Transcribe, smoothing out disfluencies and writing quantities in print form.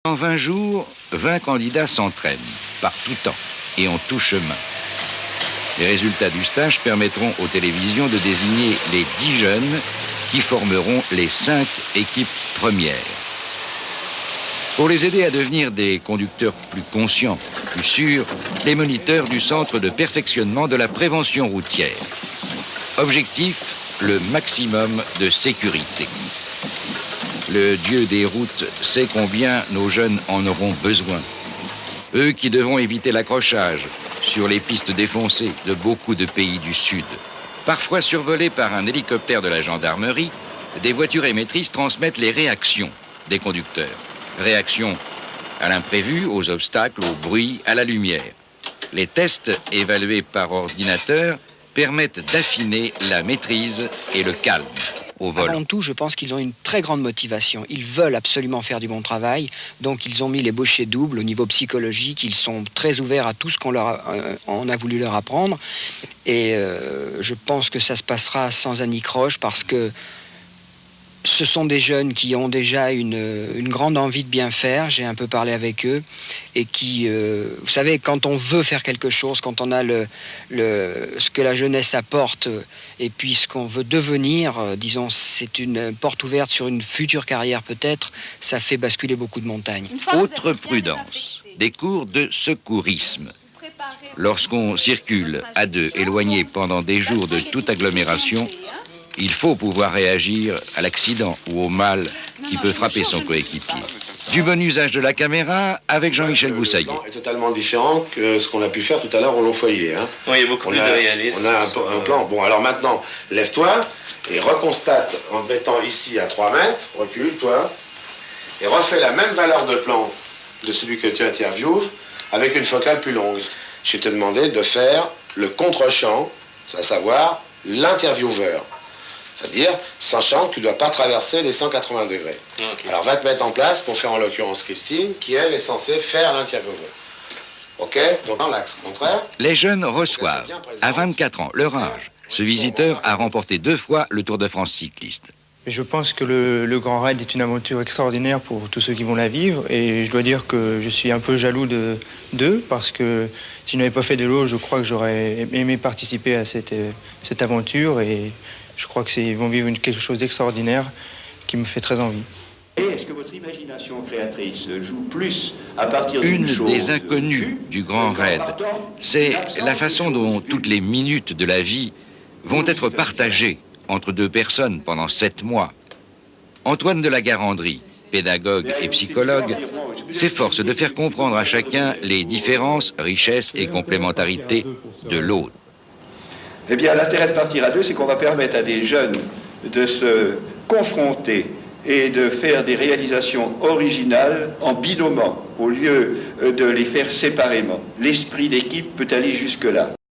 En 20 jours, 20 candidats s'entraînent, par tout temps et en tout chemin. Les résultats du stage permettront aux télévisions de désigner les 10 jeunes qui formeront les 5 équipes premières. Pour les aider à devenir des conducteurs plus conscients, plus sûrs, les moniteurs du Centre de perfectionnement de la prévention routière. Objectif, le maximum de sécurité. Le dieu des routes sait combien nos jeunes en auront besoin. Eux qui devront éviter l'accrochage sur les pistes défoncées de beaucoup de pays du Sud. Parfois survolés par un hélicoptère de la gendarmerie, des voitures émettrices transmettent les réactions des conducteurs. Réactions à l'imprévu, aux obstacles, au bruit, à la lumière. Les tests évalués par ordinateur permettent d'affiner la maîtrise et le calme au volant. Avant tout, je pense qu'ils ont une très grande motivation. Ils veulent absolument faire du bon travail, donc ils ont mis les bouchées doubles au niveau psychologique. Ils sont très ouverts à tout ce qu'on on a voulu leur apprendre. Et je pense que ça se passera sans anicroche parce que ce sont des jeunes qui ont déjà une grande envie de bien faire. J'ai un peu parlé avec eux et qui, vous savez, quand on veut faire quelque chose, quand on a ce que la jeunesse apporte et puis ce qu'on veut devenir, disons, c'est une porte ouverte sur une future carrière peut-être, ça fait basculer beaucoup de montagnes. Autre prudence, des cours de secourisme. Lorsqu'on circule à deux, éloigné pendant des jours de toute agglomération, il faut pouvoir réagir à l'accident ou au mal qui peut frapper son coéquipier. Du bon usage de la caméra avec Jean-Michel Boussaillet. Le plan est totalement différent que ce qu'on a pu faire tout à l'heure au long foyer. Hein. Oui, il y a beaucoup plus de réalisme. On a un plan. Bon, alors maintenant, lève-toi et reconstate en te mettant ici à 3 mètres, recule-toi, et refais la même valeur de plan de celui que tu interviews avec une focale plus longue. Je vais te demander de faire le contre-champ, à savoir l'intervieweur. C'est-à-dire, sachant que tu ne dois pas traverser les 180 degrés. Okay. Alors, va te mettre en place pour faire en l'occurrence Christine, qui elle est censée faire l'intervieweur. OK? Donc, dans l'axe contraire. Les jeunes reçoivent, à 24 ans, leur âge. Ce visiteur a remporté 2 fois le Tour de France cycliste. Je pense que le Grand Raid est une aventure extraordinaire pour tous ceux qui vont la vivre. Et je dois dire que je suis un peu jaloux d'eux, parce que si je n'avais pas fait de l'eau, je crois que j'aurais aimé participer à cette aventure. Et je crois qu'ils vont vivre quelque chose d'extraordinaire qui me fait très envie. Est-ce que votre imagination créatrice joue plus à partir d'une chose des inconnues du Grand Raid, c'est la façon dont toutes les minutes de la vie vont être partagées entre 2 personnes pendant 7 mois. Antoine de la Garandrie, pédagogue et psychologue, s'efforce de faire comprendre à chacun les différences, richesses et complémentarités de l'autre. Eh bien, l'intérêt de partir à 2, c'est qu'on va permettre à des jeunes de se confronter et de faire des réalisations originales en binômant, au lieu de les faire séparément. L'esprit d'équipe peut aller jusque-là.